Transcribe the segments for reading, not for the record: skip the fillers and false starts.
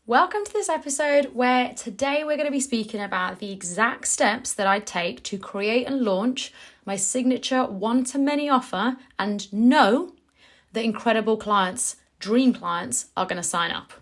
Welcome to this episode where today we're going to be speaking about the exact steps that I take to create and launch my signature one-to-many offer and know that incredible clients, dream clients, are going to sign up.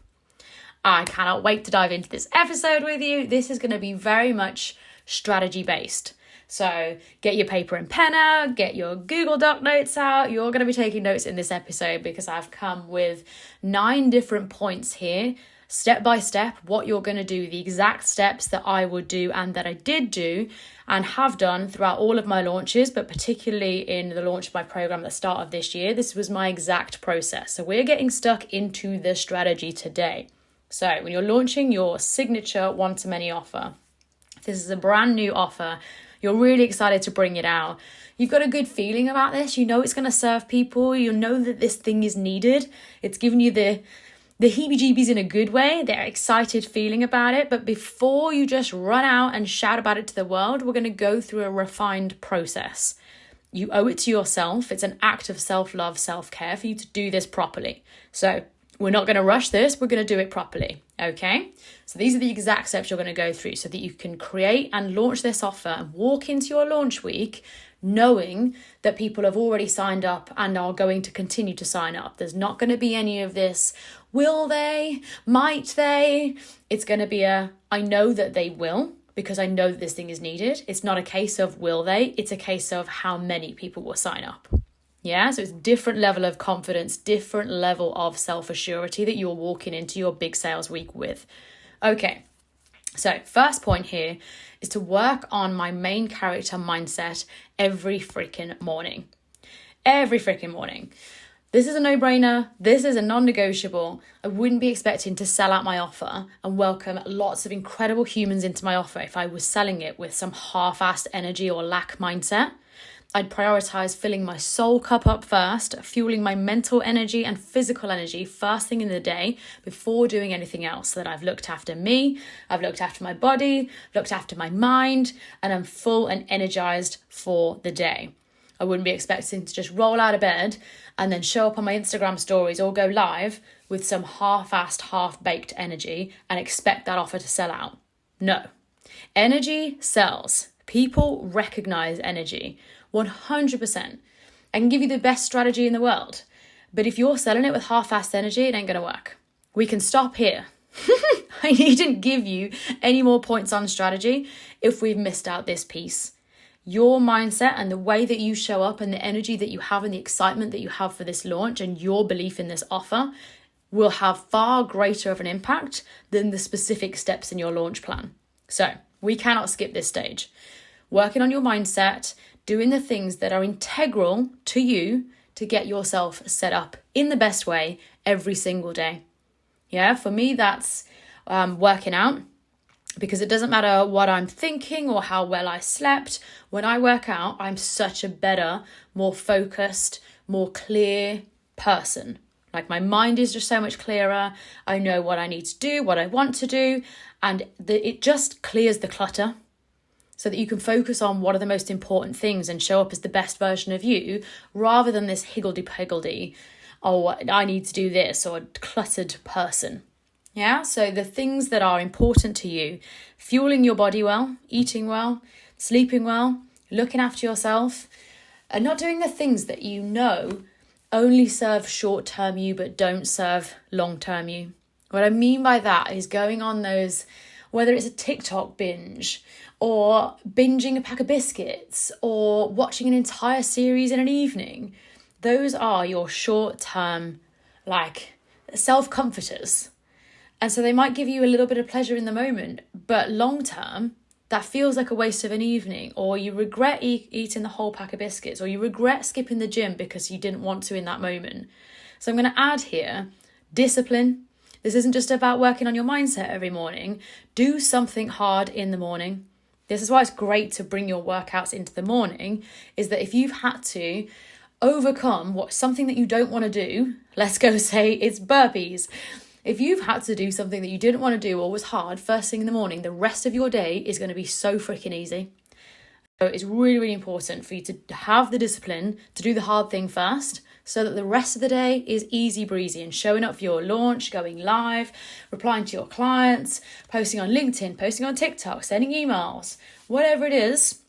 I cannot wait to dive into this episode with you. This is going to be very much strategy based. So get your paper and pen out, get your Google Doc notes out. You're going to be taking notes in this episode because I've come with 9 different points here, step by step, what you're going to do, the exact steps that I would do and that I did do and have done throughout all of my launches, but particularly in the launch of my program at the start of this year. This was my exact process. So we're getting stuck into the strategy today. So when you're launching your signature one-to-many offer, this is a brand new offer, you're really excited to bring it out. You've got a good feeling about this. You know it's going to serve people. You know that this thing is needed. It's giving you the heebie-jeebies in a good way. They're excited feeling about it. But before you just run out and shout about it to the world, we're going to go through a refined process. You owe it to yourself. It's an act of self-love, self-care for you to do this properly. So we're not going to rush this. We're going to do it properly. Okay? So these are the exact steps you're going to go through so that you can create and launch this offer and walk into your launch week knowing that people have already signed up and are going to continue to sign up. There's not going to be any of this, will they, might they? It's going to be I know that they will because I know that this thing is needed. It's not a case of will they, it's a case of how many people will sign up. Yeah, so it's different level of confidence, different level of self-assurity that you're walking into your big sales week with. Okay, so first point here is to work on my main character mindset every freaking morning. Every freaking morning. This is a no-brainer. This is a non-negotiable. I wouldn't be expecting to sell out my offer and welcome lots of incredible humans into my offer if I was selling it with some half-assed energy or lack mindset. I'd prioritize filling my soul cup up first, fueling my mental energy and physical energy first thing in the day before doing anything else, so that I've looked after me, I've looked after my body, looked after my mind, and I'm full and energized for the day. I wouldn't be expecting to just roll out of bed and then show up on my Instagram stories or go live with some half-assed, half-baked energy and expect that offer to sell out. No. Energy sells. People recognize energy. 100%. I can give you the best strategy in the world, but if you're selling it with half-assed energy, it ain't going to work. We can stop here. I needn't give you any more points on strategy if we've missed out this piece. Your mindset and the way that you show up and the energy that you have and the excitement that you have for this launch and your belief in this offer will have far greater of an impact than the specific steps in your launch plan. So we cannot skip this stage. Working on your mindset, doing the things that are integral to you to get yourself set up in the best way every single day. Yeah, for me, that's working out, because it doesn't matter what I'm thinking or how well I slept. When I work out, I'm such a better, more focused, more clear person. Like my mind is just so much clearer. I know what I need to do, what I want to do, and it just clears the clutter, so that you can focus on what are the most important things and show up as the best version of you, rather than this higgledy-piggledy, oh, I need to do this, or cluttered person. Yeah, so the things that are important to you, fueling your body well, eating well, sleeping well, looking after yourself, and not doing the things that you know only serve short-term you but don't serve long-term you. What I mean by that is going on those, whether it's a TikTok binge or binging a pack of biscuits or watching an entire series in an evening, those are your short-term, self-comforters. And so they might give you a little bit of pleasure in the moment, but long-term, that feels like a waste of an evening, or you regret eating the whole pack of biscuits, or you regret skipping the gym because you didn't want to in that moment. So I'm going to add here discipline. This isn't just about working on your mindset every morning. Do something hard in the morning. This is why it's great to bring your workouts into the morning, is that if you've had to overcome something that you don't want to do, let's go say it's burpees. If you've had to do something that you didn't want to do or was hard first thing in the morning, the rest of your day is going to be so freaking easy. So it's really, really important for you to have the discipline to do the hard thing first so that the rest of the day is easy breezy and showing up for your launch, going live, replying to your clients, posting on LinkedIn, posting on TikTok, sending emails, whatever it is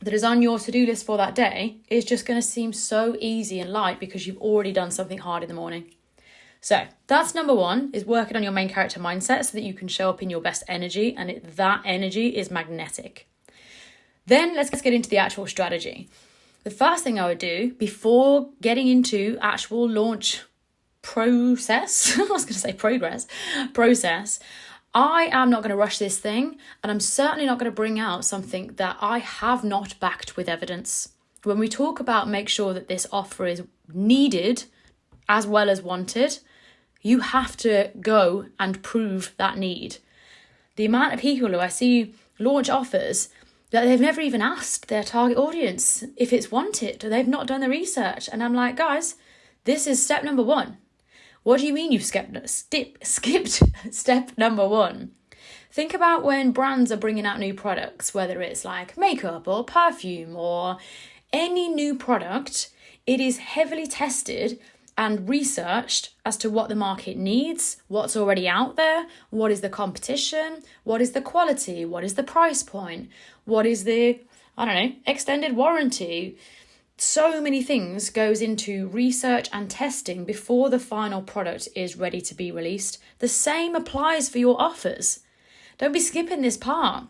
that is on your to-do list for that day is just going to seem so easy and light because you've already done something hard in the morning. So that's number one, is working on your main character mindset so that you can show up in your best energy, and that energy is magnetic. Then let's get into the actual strategy. The first thing I would do before getting into actual launch process, I was going to say process, I am not going to rush this thing, and I'm certainly not going to bring out something that I have not backed with evidence. When we talk about make sure that this offer is needed as well as wanted, you have to go and prove that need. The amount of people who I see launch offers that they've never even asked their target audience if it's wanted, they've not done the research. And I'm like, guys, this is step number one. What do you mean you've skipped step number one? Think about when brands are bringing out new products, whether it's like makeup or perfume or any new product, it is heavily tested and researched as to what the market needs, what's already out there, what is the competition, what is the quality, what is the price point, what is the, extended warranty. So many things goes into research and testing before the final product is ready to be released. The same applies for your offers. Don't be skipping this part.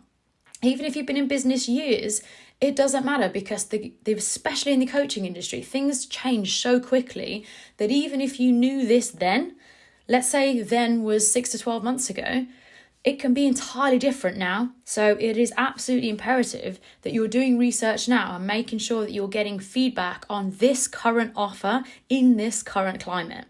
Even if you've been in business years, it doesn't matter, because especially in the coaching industry, things change so quickly that even if you knew this then, let's say then was 6 to 12 months ago, it can be entirely different now. So it is absolutely imperative that you're doing research now and making sure that you're getting feedback on this current offer in this current climate.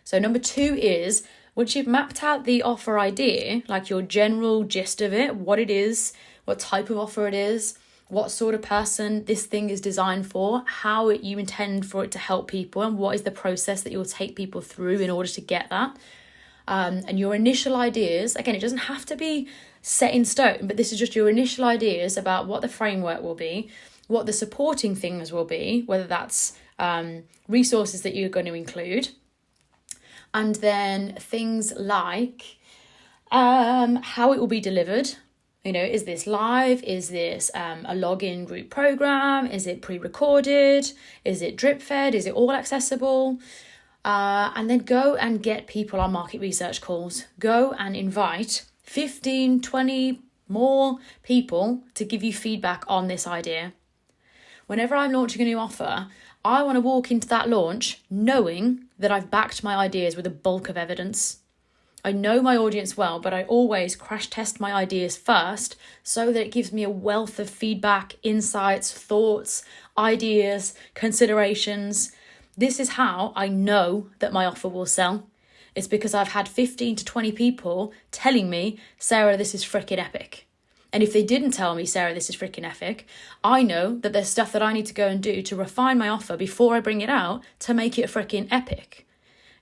So number two is, once you've mapped out the offer idea, like your general gist of it, what it is, what type of offer it is, what sort of person this thing is designed for, how you intend for it to help people, and what is the process that you'll take people through in order to get that. And your initial ideas, again, it doesn't have to be set in stone, but this is just your initial ideas about what the framework will be, what the supporting things will be, whether that's resources that you're going to include, and then things like how it will be delivered. Is this live? Is this a login group program? Is it pre-recorded? Is it drip fed? Is it all accessible? And then go and get people on market research calls. Go and invite 15, 20 more people to give you feedback on this idea. Whenever I'm launching a new offer, I want to walk into that launch knowing that I've backed my ideas with a bulk of evidence. I know my audience well, but I always crash test my ideas first so that it gives me a wealth of feedback, insights, thoughts, ideas, considerations. This is how I know that my offer will sell. It's because I've had 15 to 20 people telling me, Sarah, this is freaking epic. And if they didn't tell me, Sarah, this is freaking epic, I know that there's stuff that I need to go and do to refine my offer before I bring it out to make it freaking epic.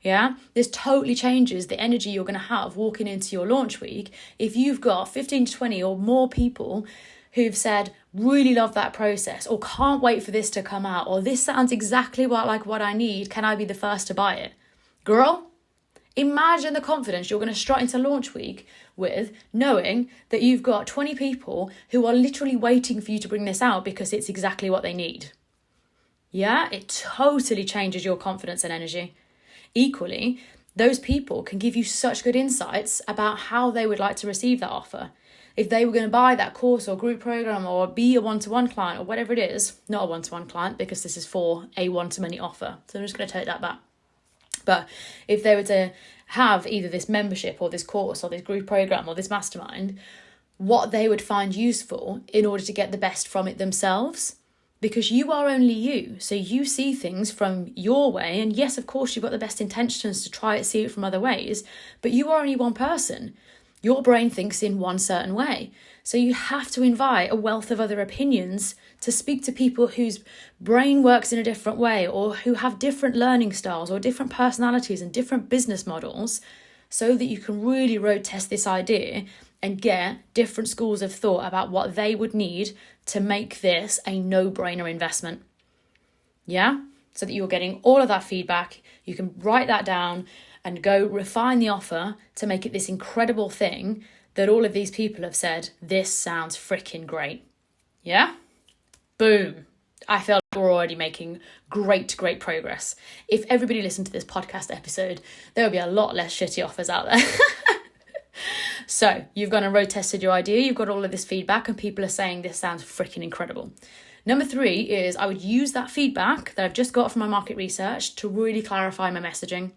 Yeah, this totally changes the energy you're going to have walking into your launch week if you've got 15 to 20 or more people who've said, really love that process, or can't wait for this to come out, or this sounds exactly like what I need, can I be the first to buy it? Girl, imagine the confidence you're going to strut into launch week with, knowing that you've got 20 people who are literally waiting for you to bring this out because it's exactly what they need. Yeah, it totally changes your confidence and energy. Equally, those people can give you such good insights about how they would like to receive that offer. If they were going to buy that course or group program or be a one-to-one client or whatever it is, not a one-to-one client because this is for a one-to-many offer. So I'm just going to take that back. But if they were to have either this membership or this course or this group program or this mastermind, what they would find useful in order to get the best from it themselves. Because you are only you, so you see things from your way, and yes, of course, you've got the best intentions to try it, see it from other ways, but you are only one person. Your brain thinks in one certain way, so you have to invite a wealth of other opinions to speak to people whose brain works in a different way, or who have different learning styles, or different personalities and different business models, so that you can really road test this idea and get different schools of thought about what they would need to make this a no-brainer investment. Yeah? so that you're getting all of that feedback. You can write that down and go refine the offer to make it this incredible thing that all of these people have said, this sounds freaking great. Yeah? Boom. I feel like we're already making great progress. If everybody listened to this podcast episode, there would be a lot less shitty offers out there. So you've gone and road tested your idea. You've got all of this feedback and people are saying this sounds freaking incredible. Number 3 is I would use that feedback that I've just got from my market research to really clarify my messaging.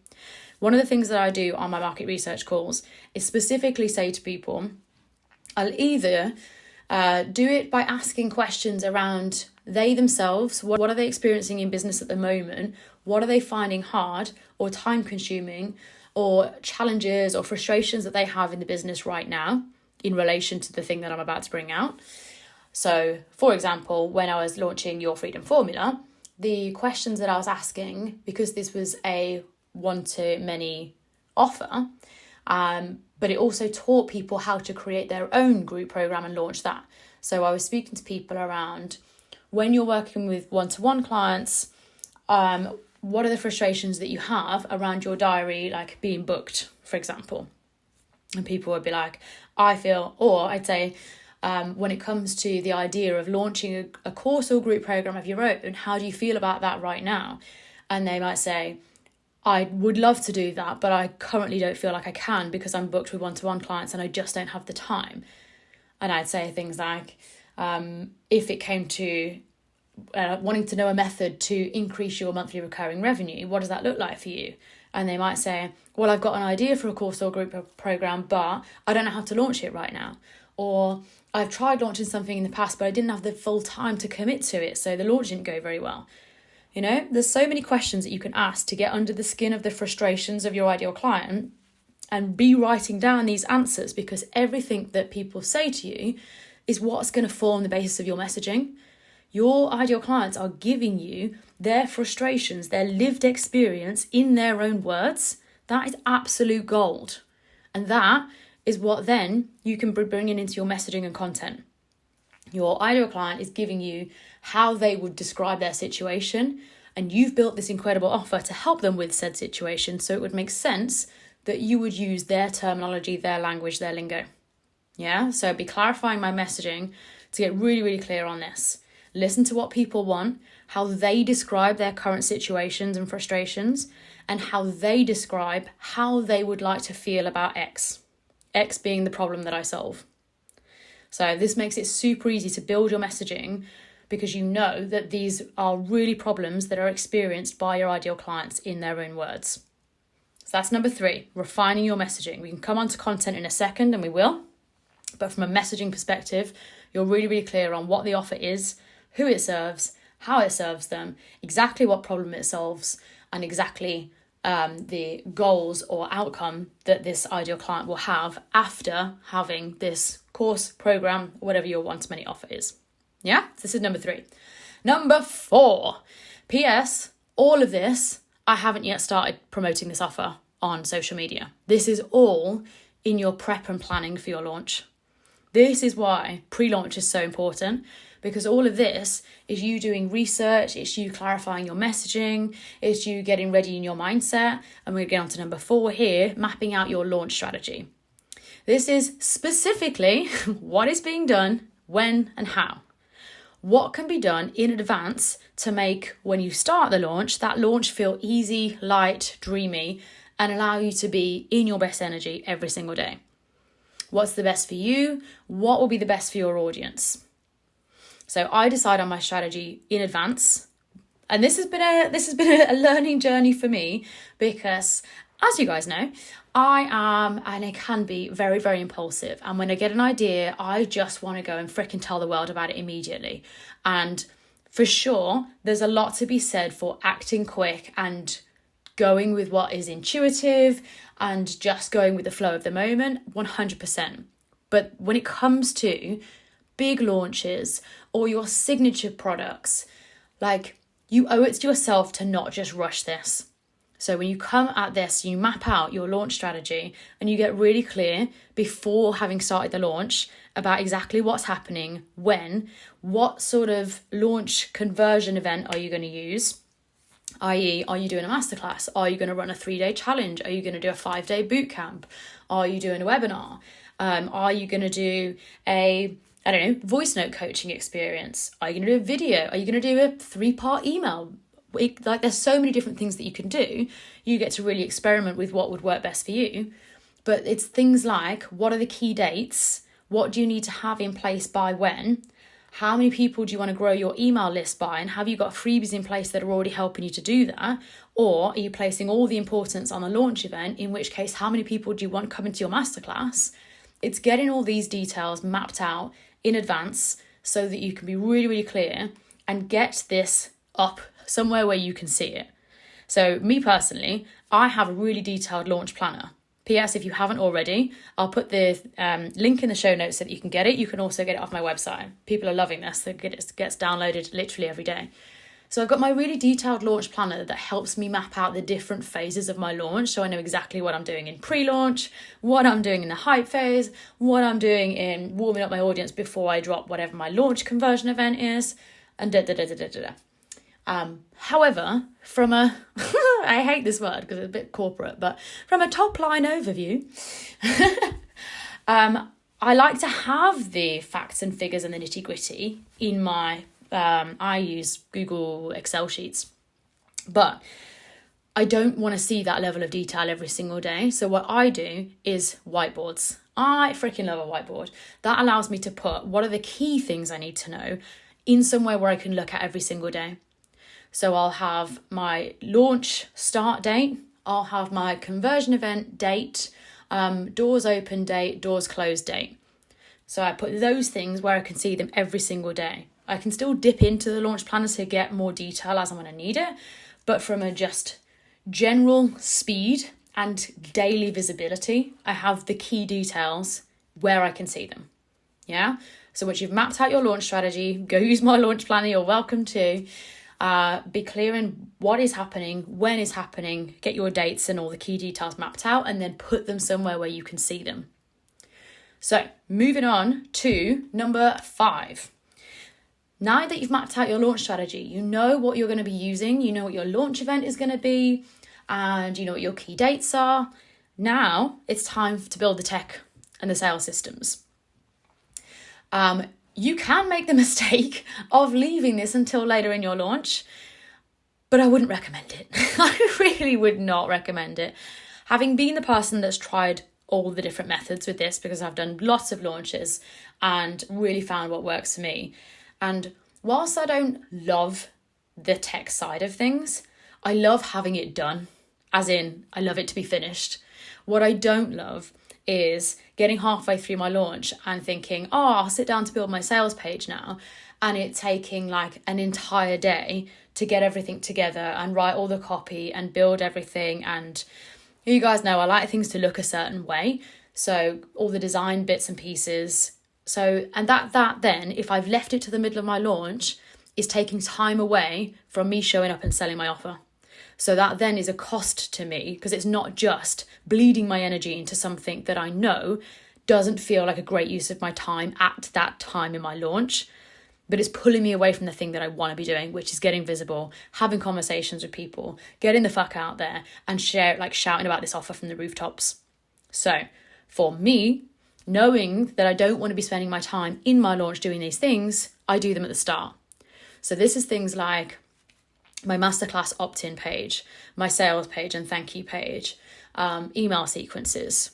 One of the things that I do on my market research calls is specifically say to people, I'll either do it by asking questions around they themselves, what are they experiencing in business at the moment, what are they finding hard or time consuming, or challenges or frustrations that they have in the business right now in relation to the thing that I'm about to bring out. So, for example, when I was launching Your Freedom Formula, the questions that I was asking, because this was a one-to-many offer, but it also taught people how to create their own group program and launch that. So I was speaking to people around when you're working with one-to-one clients, what are the frustrations that you have around your diary, like being booked, for example? And people would be like, I'd say, when it comes to the idea of launching a course or group program of your own, how do you feel about that right now? And they might say, I would love to do that, but I currently don't feel like I can because I'm booked with one-to-one clients and I just don't have the time. And I'd say things like, if it came to wanting to know a method to increase your monthly recurring revenue, what does that look like for you? And they might say, well, I've got an idea for a course or group program, but I don't know how to launch it right now. Or I've tried launching something in the past, but I didn't have the full time to commit to it, so the launch didn't go very well. You know, there's so many questions that you can ask to get under the skin of the frustrations of your ideal client and be writing down these answers, because everything that people say to you is what's going to form the basis of your messaging. Your ideal clients are giving you their frustrations, their lived experience in their own words. That is absolute gold. And that is what then you can be bringing into your messaging and content. Your ideal client is giving you how they would describe their situation, and you've built this incredible offer to help them with said situation, so it would make sense that you would use their terminology, their language, their lingo. Yeah, so I'd be clarifying my messaging to get really clear on this. Listen to what people want, how they describe their current situations and frustrations, and how they describe how they would like to feel about X. X being the problem that I solve. So this makes it super easy to build your messaging, because you know that these are really problems that are experienced by your ideal clients in their own words. So that's number 3, refining your messaging. We can come on to content in a second, and we will. But from a messaging perspective, you're really clear on what the offer is, who it serves, how it serves them, exactly what problem it solves, and exactly the goals or outcome that this ideal client will have after having this course, program, whatever your one-to-many offer is. Yeah, this is number 3. Number 4, P.S. all of this, I haven't yet started promoting this offer on social media. This is all in your prep and planning for your launch. This is why pre-launch is so important, because all of this is you doing research, it's you clarifying your messaging, it's you getting ready in your mindset. And we're going to get on to number 4 here, mapping out your launch strategy. This is specifically what is being done, when and how. What can be done in advance to make, when you start the launch, that launch feel easy, light, dreamy, and allow you to be in your best energy every single day. What's the best for you? What will be the best for your audience? So I decide on my strategy in advance. And this has been a learning journey for me, because as you guys know, I am, and it can be very impulsive. And when I get an idea, I just want to go and fricking tell the world about it immediately. And for sure, there's a lot to be said for acting quick and going with what is intuitive and just going with the flow of the moment, 100%. But when it comes to big launches or your signature products, like, you owe it to yourself to not just rush this. So when you come at this, you map out your launch strategy and you get really clear before having started the launch about exactly what's happening, when, what sort of launch conversion event are you going to use, i.e., are you doing a masterclass? Are you going to run a 3-day challenge? Are you going to do a 5-day boot camp? Are you doing a webinar? Are you going to do a, I don't know, voice note coaching experience? Are you going to do a video? Are you going to do a 3-part email? Like, there's so many different things that you can do. You get to really experiment with what would work best for you. But it's things like, what are the key dates? What do you need to have in place by when? How many people do you want to grow your email list by? And have you got freebies in place that are already helping you to do that? Or are you placing all the importance on a launch event, in which case, how many people do you want coming to your masterclass? It's getting all these details mapped out in advance so that you can be really, really clear and get this up somewhere where you can see it. So me personally, I have a really detailed launch planner. P.S. if you haven't already, I'll put the link in the show notes so that you can get it. You can also get it off my website. People are loving this. It gets downloaded literally every day. So I've got my really detailed launch planner that helps me map out the different phases of my launch. So I know exactly what I'm doing in pre-launch, what I'm doing in the hype phase, what I'm doing in warming up my audience before I drop whatever my launch conversion event is, and however, from a, I hate this word because it's a bit corporate, but from a top line overview, I like to have the facts and figures and the nitty gritty in my, I use Google Excel sheets, but I don't want to see that level of detail every single day. So what I do is whiteboards. I freaking love a whiteboard. That allows me to put what are the key things I need to know in somewhere where I can look at every single day. So I'll have my launch start date, I'll have my conversion event date, doors open date, doors closed date. So I put those things where I can see them every single day. I can still dip into the launch planner to get more detail as I'm going to need it, but from a just general speed and daily visibility, I have the key details where I can see them. Yeah. So once you've mapped out your launch strategy, go use my launch planner. You're welcome to. Be clear in what is happening, when is happening, get your dates and all the key details mapped out, and then put them somewhere where you can see them. So moving on to number 5. Now that you've mapped out your launch strategy, you know what you're going to be using, you know what your launch event is going to be, and you know what your key dates are. Now it's time to build the tech and the sales systems. You can make the mistake of leaving this until later in your launch, but I wouldn't recommend it. I really would not recommend it. Having been the person that's tried all the different methods with this, because I've done lots of launches and really found what works for me. And whilst I don't love the tech side of things, I love having it done, as in I love it to be finished. What I don't love is getting halfway through my launch and thinking, oh, I'll sit down to build my sales page now, and it taking like an entire day to get everything together and write all the copy and build everything. And you guys know I like things to look a certain way, so all the design bits and pieces. So, and that then, if I've left it to the middle of my launch, is taking time away from me showing up and selling my offer. So that then is a cost to me, because it's not just bleeding my energy into something that I know doesn't feel like a great use of my time at that time in my launch, but it's pulling me away from the thing that I want to be doing, which is getting visible, having conversations with people, getting the fuck out there and shouting about this offer from the rooftops. So for me, knowing that I don't want to be spending my time in my launch doing these things, I do them at the start. So this is things like my masterclass opt-in page, my sales page and thank you page, email sequences,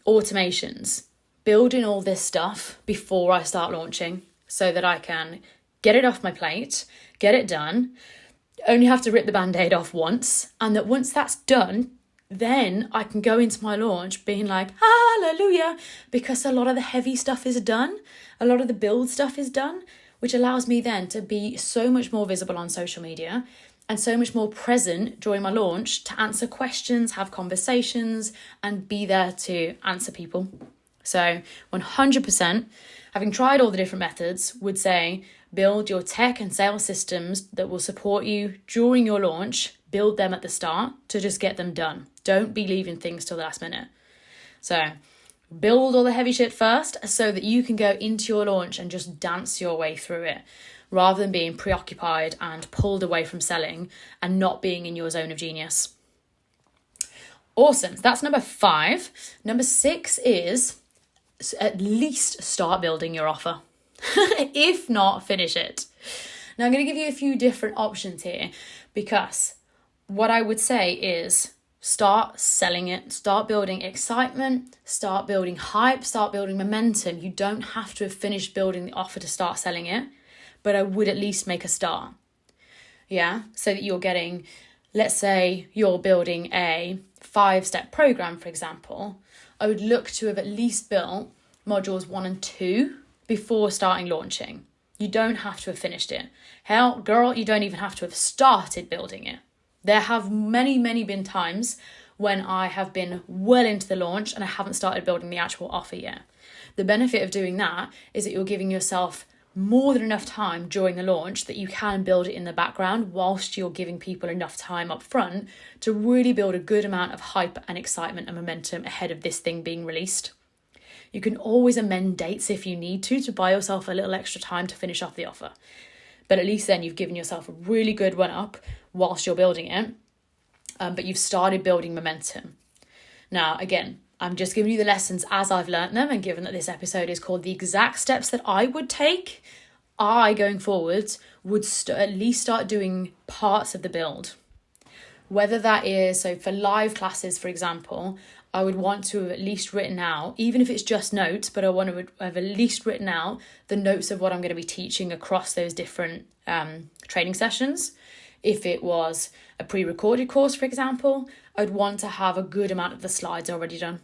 automations, building all this stuff before I start launching so that I can get it off my plate, get it done, only have to rip the band-aid off once, and that once that's done, then I can go into my launch being like, hallelujah, because a lot of the heavy stuff is done, a lot of the build stuff is done, which allows me then to be so much more visible on social media and so much more present during my launch to answer questions, have conversations, and be there to answer people. So 100%, having tried all the different methods, would say build your tech and sales systems that will support you during your launch, build them at the start to just get them done. Don't be leaving things till the last minute. So build all the heavy shit first so that you can go into your launch and just dance your way through it. rather than being preoccupied and pulled away from selling and not being in your zone of genius. Awesome. So that's number 5. Number 6 is at least start building your offer. If not, finish it. Now, I'm going to give you a few different options here, because what I would say is start selling it, start building excitement, start building hype, start building momentum. You don't have to have finished building the offer to start selling it, but I would at least make a start. Yeah, so that you're getting, let's say you're building a 5-step program, for example. I would look to have at least built modules 1 and 2 before starting launching. You don't have to have finished it. Hell, girl, you don't even have to have started building it. There have many been times when I have been well into the launch and I haven't started building the actual offer yet. The benefit of doing that is that you're giving yourself more than enough time during the launch that you can build it in the background, whilst you're giving people enough time up front to really build a good amount of hype and excitement and momentum ahead of this thing being released. You can always amend dates if you need to buy yourself a little extra time to finish off the offer. But at least then you've given yourself a really good run up whilst you're building it, but you've started building momentum. Now, again, I'm just giving you the lessons as I've learnt them, and given that this episode is called the exact steps that I would take, I, going forwards, would at least start doing parts of the build. Whether that is, so for live classes, for example, I would want to have at least written out, even if it's just notes, but I want to have at least written out the notes of what I'm going to be teaching across those different training sessions. If it was a pre-recorded course, for example, I'd want to have a good amount of the slides already done.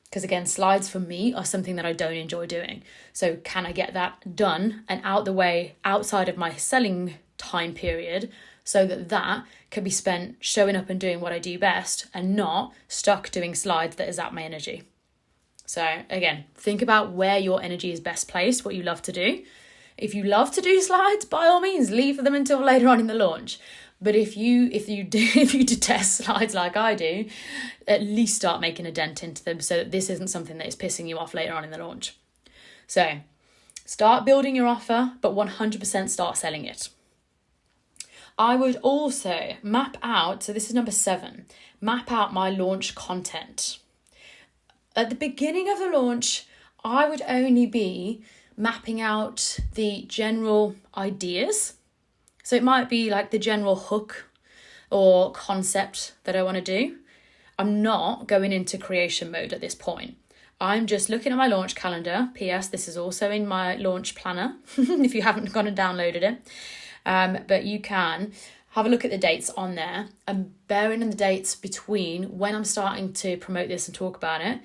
Because again, slides for me are something that I don't enjoy doing. So can I get that done and out the way outside of my selling time period, so that can be spent showing up and doing what I do best and not stuck doing slides that zap my energy. So again, think about where your energy is best placed, what you love to do. If you love to do slides, by all means, leave them until later on in the launch. But if you detest slides like I do, at least start making a dent into them so that this isn't something that is pissing you off later on in the launch. So start building your offer, but 100% start selling it. I would also map out, so this is number 7, map out my launch content. At the beginning of the launch, I would only be mapping out the general ideas. So it might be like the general hook or concept that I want to do. I'm not going into creation mode at this point. I'm just looking at my launch calendar. P.S. This is also in my launch planner if you haven't gone and downloaded it. But you can have a look at the dates on there and bearing in the dates between when I'm starting to promote this and talk about it.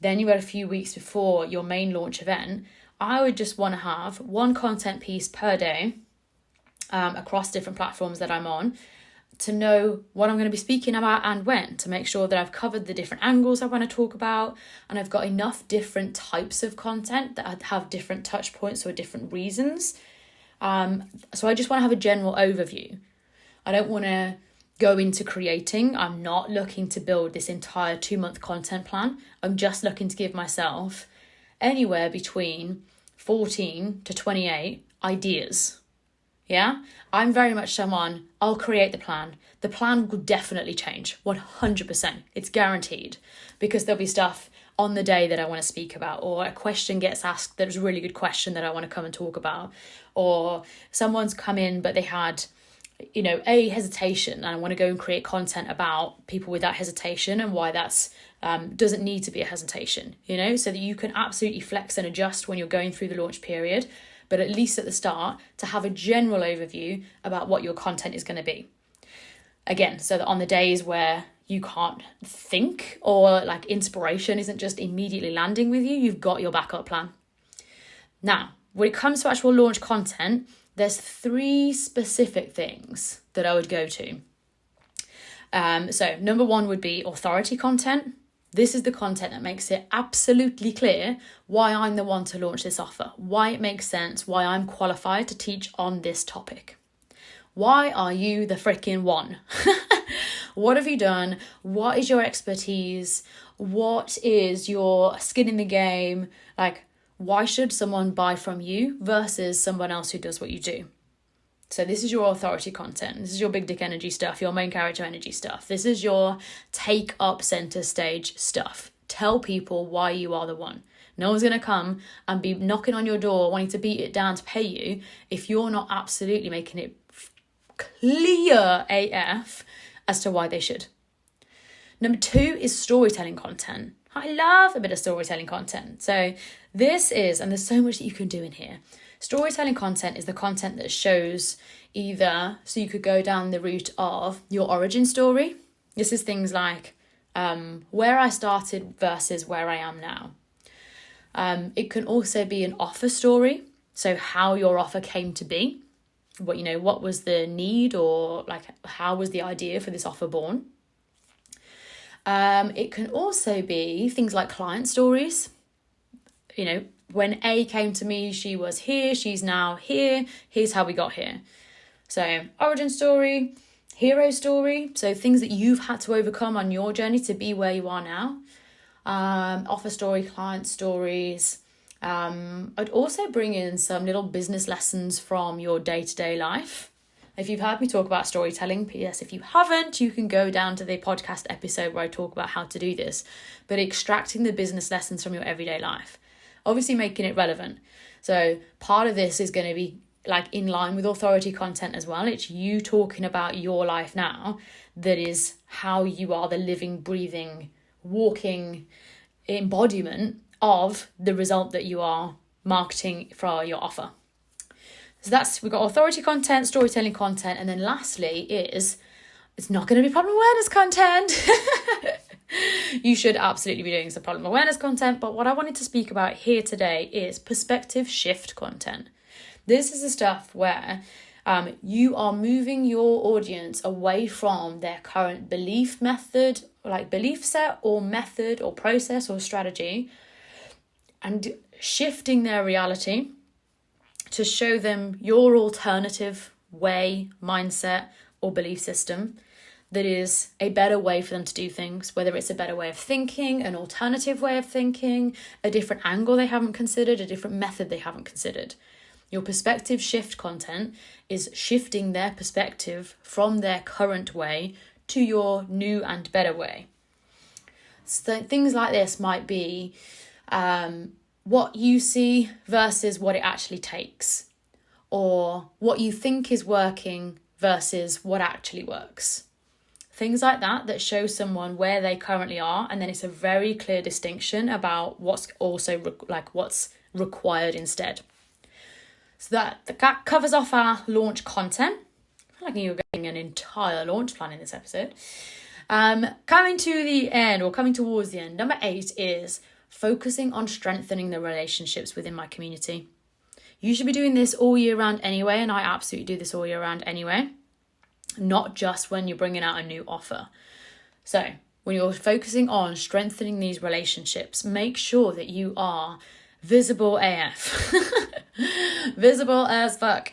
Then you've got a few weeks before your main launch event. I would just want to have one content piece per day across different platforms that I'm on to know what I'm going to be speaking about and when, to make sure that I've covered the different angles I want to talk about and I've got enough different types of content that have different touch points or different reasons. So I just want to have a general overview. I don't want to go into creating. I'm not looking to build this entire 2-month content plan. I'm just looking to give myself anywhere between 14 to 28 ideas. Yeah, I'm very much someone, I'll create the plan. The plan will definitely change, 100%. It's guaranteed, because there'll be stuff on the day that I want to speak about, or a question gets asked that is a really good question that I want to come and talk about, or someone's come in but they had, a hesitation and I want to go and create content about people with that hesitation and why that's doesn't need to be a hesitation, so that you can absolutely flex and adjust when you're going through the launch period. But at least at the start, to have a general overview about what your content is going to be. Again, so that on the days where you can't think or like inspiration isn't just immediately landing with you, you've got your backup plan. Now, when it comes to actual launch content, there's 3 specific things that I would go to. So number 1 would be authority content. This is the content that makes it absolutely clear why I'm the one to launch this offer, why it makes sense, why I'm qualified to teach on this topic. Why are you the freaking one? What have you done? What is your expertise? What is your skin in the game? Like, why should someone buy from you versus someone else who does what you do? So this is your authority content. This is your big dick energy stuff, your main character energy stuff. This is your take up center stage stuff. Tell people why you are the one. No one's going to come and be knocking on your door wanting to beat it down to pay you if you're not absolutely making it clear AF as to why they should. Number 2 is storytelling content. I love a bit of storytelling content. So this is, and there's so much that you can do in here. Storytelling content is the content that shows either, so you could go down the route of your origin story. This is things like where I started versus where I am now. It can also be an offer story. So how your offer came to be. What was the need, or like how was the idea for this offer born? It can also be things like client stories. When A came to me, she was here, she's now here, here's how we got here. So origin story, hero story, so things that you've had to overcome on your journey to be where you are now. Offer story, client stories. I'd also bring in some little business lessons from your day-to-day life. If you've heard me talk about storytelling, P.S. if you haven't, you can go down to the podcast episode where I talk about how to do this. But extracting the business lessons from your everyday life. Obviously making it relevant. So part of this is going to be like in line with authority content as well. It's you talking about your life now. That is how you are the living, breathing, walking embodiment of the result that you are marketing for your offer. So we've got authority content, storytelling content, and then lastly it's not going to be problem awareness content. You should absolutely be doing some problem awareness content, but what I wanted to speak about here today is perspective shift content. This is the stuff where you are moving your audience away from their current belief method, like belief set or method or process or strategy, and shifting their reality to show them your alternative way, mindset, or belief system that is a better way for them to do things, whether it's a better way of thinking, an alternative way of thinking, a different angle they haven't considered, a different method they haven't considered. Your perspective shift content is shifting their perspective from their current way to your new and better way. So things like this might be what you see versus what it actually takes, or what you think is working versus what actually works. Things like that show someone where they currently are, and then it's a very clear distinction about what's also what's required instead. So that covers off our launch content. I feel like you were getting an entire launch plan in this episode. Coming towards the end, number 8 is focusing on strengthening the relationships within my community. You should be doing this all year round anyway, and I absolutely do this all year round anyway. Not just when you're bringing out a new offer. So when you're focusing on strengthening these relationships, make sure that you are visible AF. Visible as fuck.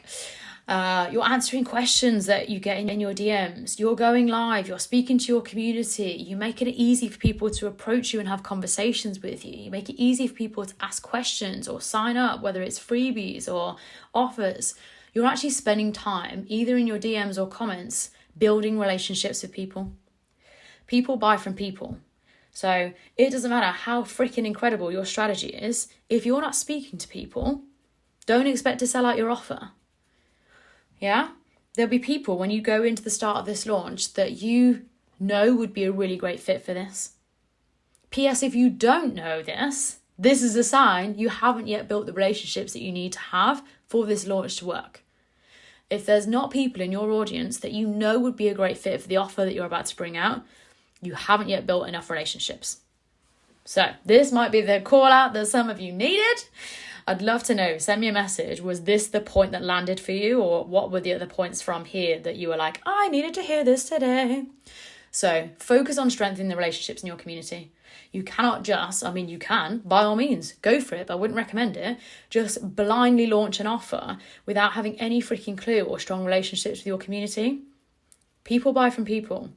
You're answering questions that you get in your DMs. You're going live. You're speaking to your community. You make it easy for people to approach you and have conversations with you. You make it easy for people to ask questions or sign up, whether it's freebies or offers. You're actually spending time either in your DMs or comments building relationships with people. People buy from people. So it doesn't matter how freaking incredible your strategy is. If you're not speaking to people, don't expect to sell out your offer. Yeah? There'll be people when you go into the start of this launch that you know would be a really great fit for this. P.S. If you don't know this is a sign you haven't yet built the relationships that you need to have for this launch to work. If there's not people in your audience that you know would be a great fit for the offer that you're about to bring out, you haven't yet built enough relationships. So this might be the call out that some of you needed. I'd love to know. Send me a message. Was this the point that landed for you? Or what were the other points from here that you were like, I needed to hear this today? So focus on strengthening the relationships in your community. You cannot you can, by all means, go for it, but I wouldn't recommend it. Just blindly launch an offer without having any freaking clue or strong relationships with your community. People buy from people.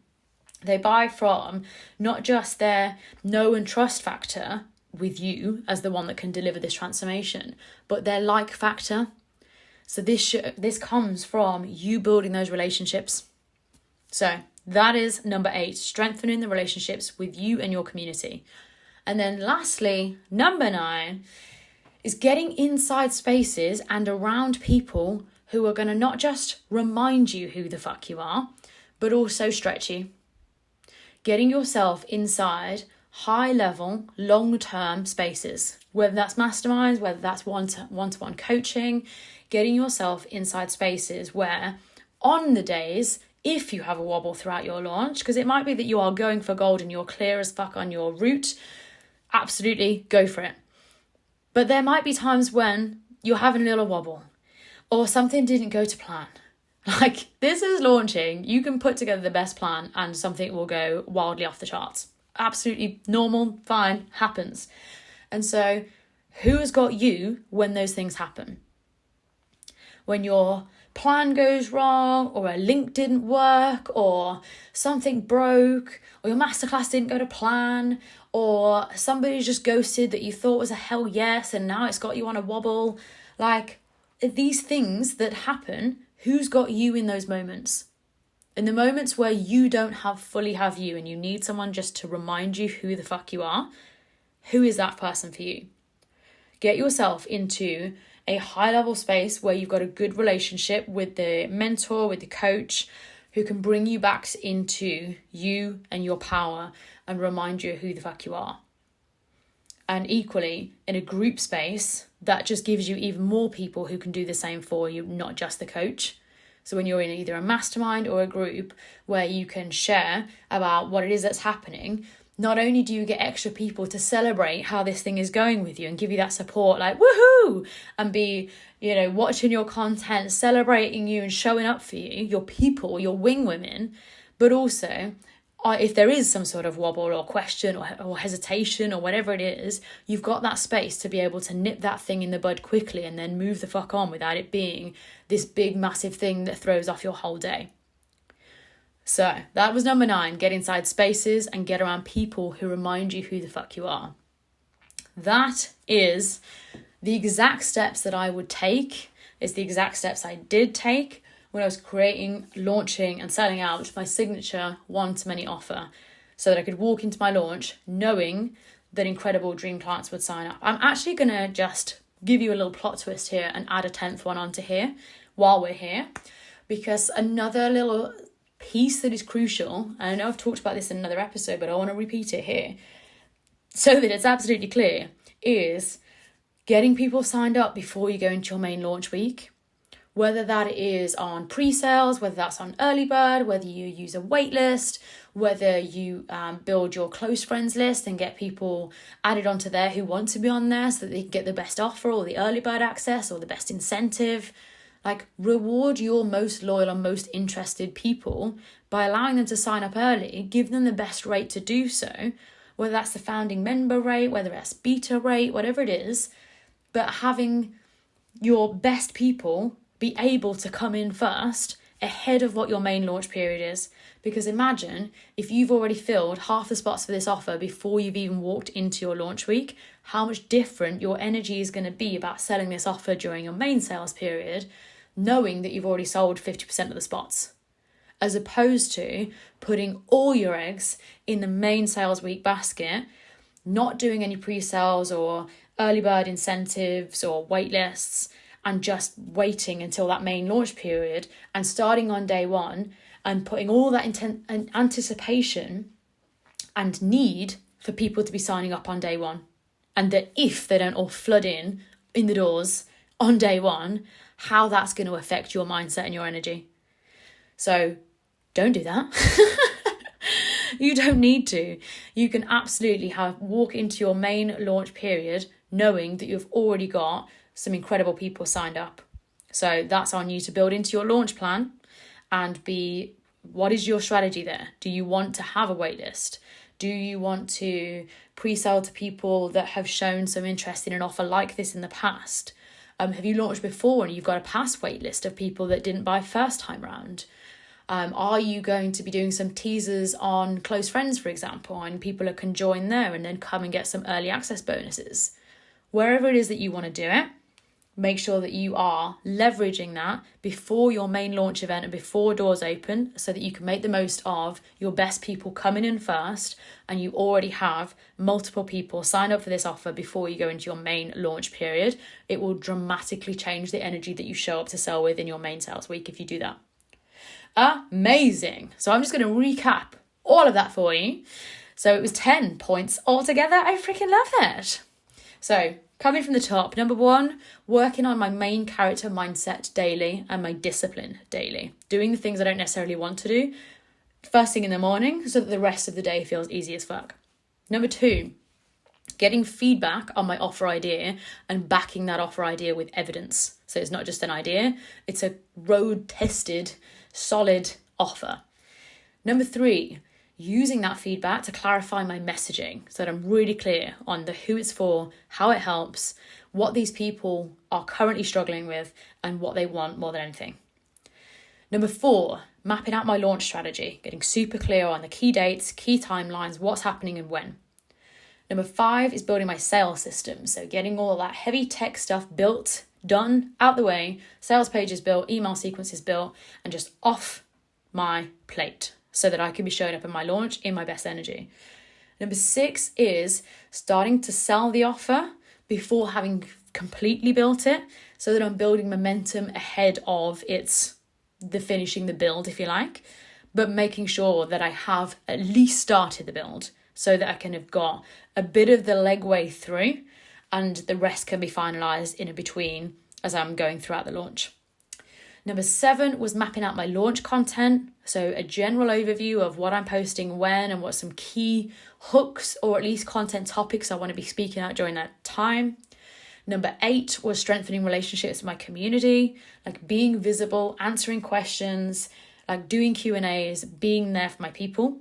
They buy from not just their know and trust factor with you as the one that can deliver this transformation, but their like factor. So this comes from you building those relationships. So that is number 8, strengthening the relationships with you and your community. And then lastly, number 9 is getting inside spaces and around people who are going to not just remind you who the fuck you are, but also stretch you. Getting yourself inside high-level, long-term spaces, whether that's masterminds, whether that's one-to-one coaching, getting yourself inside spaces where on the days, if you have a wobble throughout your launch, because it might be that you are going for gold and you're clear as fuck on your route, absolutely go for it. But there might be times when you're having a little wobble or something didn't go to plan. Like, this is launching. You can put together the best plan and something will go wildly off the charts. Absolutely normal, fine, happens. And so who has got you when those things happen? When your plan goes wrong, or a link didn't work, or something broke, or your masterclass didn't go to plan, or somebody just ghosted that you thought was a hell yes and now it's got you on a wobble. Like, these things that happen, who's got you in those moments? In the moments where you don't fully have you and you need someone just to remind you who the fuck you are, who is that person for you? Get yourself into a high-level space where you've got a good relationship with the mentor, with the coach, who can bring you back into you and your power and remind you who the fuck you are. And equally, in a group space, that just gives you even more people who can do the same for you, not just the coach. So when you're in either a mastermind or a group where you can share about what it is that's happening, not only do you get extra people to celebrate how this thing is going with you and give you that support, like woohoo, and be, watching your content, celebrating you and showing up for you, your people, your wing women, but also if there is some sort of wobble or question or hesitation or whatever it is, you've got that space to be able to nip that thing in the bud quickly and then move the fuck on without it being this big, massive thing that throws off your whole day. So that was number 9, get inside spaces and get around people who remind you who the fuck you are. That is the exact steps that I would take. It's the exact steps I did take when I was creating, launching and selling out my signature one-to-many offer so that I could walk into my launch knowing that incredible dream clients would sign up. I'm actually going to just give you a little plot twist here and add a 10th one onto here while we're here, because another little piece that is crucial, and I know I've talked about this in another episode, but I want to repeat it here so that it's absolutely clear, is getting people signed up before you go into your main launch week. Whether that is on pre-sales, whether that's on early bird, whether you use a wait list, whether you build your close friends list and get people added onto there who want to be on there so that they can get the best offer or the early bird access or the best incentive. Like, reward your most loyal and most interested people by allowing them to sign up early. Give them the best rate to do so, whether that's the founding member rate, whether that's beta rate, whatever it is. But having your best people be able to come in first ahead of what your main launch period is. Because imagine if you've already filled half the spots for this offer before you've even walked into your launch week, how much different your energy is going to be about selling this offer during your main sales period, knowing that you've already sold 50% of the spots, as opposed to putting all your eggs in the main sales week basket, not doing any pre-sales or early bird incentives or wait lists, and just waiting until that main launch period and starting on day one and putting all that anticipation and need for people to be signing up on day one. And that if they don't all flood in the doors on day one, how that's going to affect your mindset and your energy. So don't do that. You don't need to. You can absolutely walk into your main launch period knowing that you've already got some incredible people signed up. So that's on you to build into your launch plan and what is your strategy there? Do you want to have a wait list? Do you want to pre-sell to people that have shown some interest in an offer like this in the past? Have you launched before and you've got a past wait list of people that didn't buy first time round? Are you going to be doing some teasers on close friends, for example, and people can join there and then come and get some early access bonuses? Wherever it is that you want to do it, make sure that you are leveraging that before your main launch event and before doors open, so that you can make the most of your best people coming in first, and you already have multiple people sign up for this offer before you go into your main launch period. It will dramatically change the energy that you show up to sell with in your main sales week if you do that. Amazing. So I'm just going to recap all of that for you. So it was 10 points altogether. I freaking love it. So coming from the top, number 1, working on my main character mindset daily and my discipline daily. Doing the things I don't necessarily want to do first thing in the morning so that the rest of the day feels easy as fuck. Number 2, getting feedback on my offer idea and backing that offer idea with evidence. So it's not just an idea, it's a road-tested, solid offer. Number 3, using that feedback to clarify my messaging so that I'm really clear on the who it's for, how it helps, what these people are currently struggling with, and what they want more than anything. Number 4, mapping out my launch strategy, getting super clear on the key dates, key timelines, what's happening and when. Number 5 is building my sales system. So getting all of that heavy tech stuff built, done, out the way, sales pages built, email sequences built, and just off my plate, so that I can be showing up in my launch in my best energy. Number 6 is starting to sell the offer before having completely built it, so that I'm building momentum ahead of the finishing the build, if you like, but making sure that I have at least started the build so that I can have got a bit of the legway through and the rest can be finalized in between as I'm going throughout the launch. Number 7 was mapping out my launch content. So a general overview of what I'm posting when and what some key hooks or at least content topics I want to be speaking out during that time. Number 8 was strengthening relationships with my community, like being visible, answering questions, like doing Q&As, being there for my people.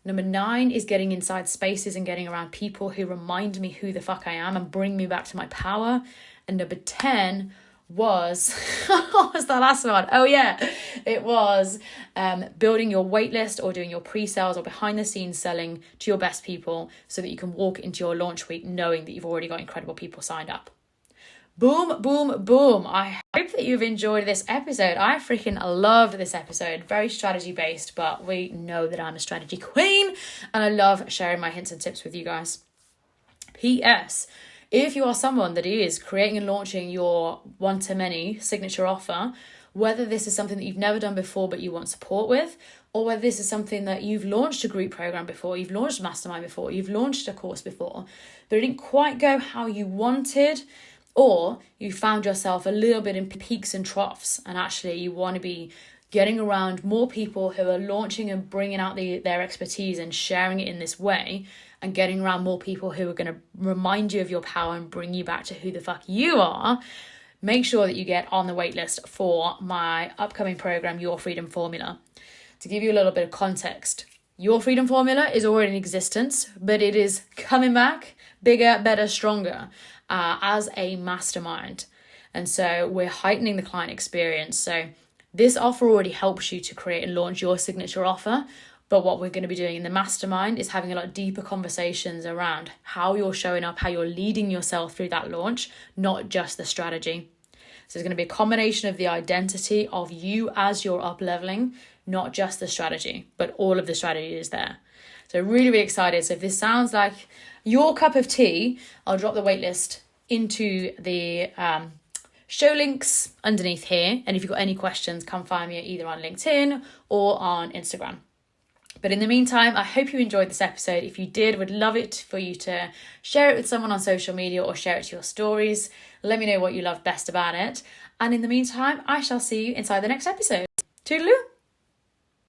Number 9 is getting inside spaces and getting around people who remind me who the fuck I am and bring me back to my power. And number 10 was, what was the last one? Oh yeah, it was building your waitlist or doing your pre-sales or behind the scenes selling to your best people so that you can walk into your launch week knowing that you've already got incredible people signed up. Boom, boom, boom. I hope that you've enjoyed this episode. I freaking loved this episode. Very strategy based, but we know that I'm a strategy queen and I love sharing my hints and tips with you guys. P.S. If you are someone that is creating and launching your one-to-many signature offer, whether this is something that you've never done before but you want support with, or whether this is something that you've launched a group program before, you've launched a mastermind before, you've launched a course before, but it didn't quite go how you wanted, or you found yourself a little bit in peaks and troughs, and actually you want to be getting around more people who are launching and bringing out their expertise and sharing it in this way, and getting around more people who are going to remind you of your power and bring you back to who the fuck you are, make sure that you get on the waitlist for my upcoming program, Your Freedom Formula. To give you a little bit of context, Your Freedom Formula is already in existence, but it is coming back bigger, better, stronger as a mastermind. And so we're heightening the client experience. So this offer already helps you to create and launch your signature offer. But what we're going to be doing in the mastermind is having a lot deeper conversations around how you're showing up, how you're leading yourself through that launch, not just the strategy. So there's going to be a combination of the identity of you as you're up leveling, not just the strategy, but all of the strategy is there. So really, really excited. So if this sounds like your cup of tea, I'll drop the waitlist into the show links underneath here. And if you've got any questions, come find me either on LinkedIn or on Instagram. But in the meantime, I hope you enjoyed this episode. If you did, would love it for you to share it with someone on social media or share it to your stories. Let me know what you love best about it. And in the meantime, I shall see you inside the next episode. Toodaloo!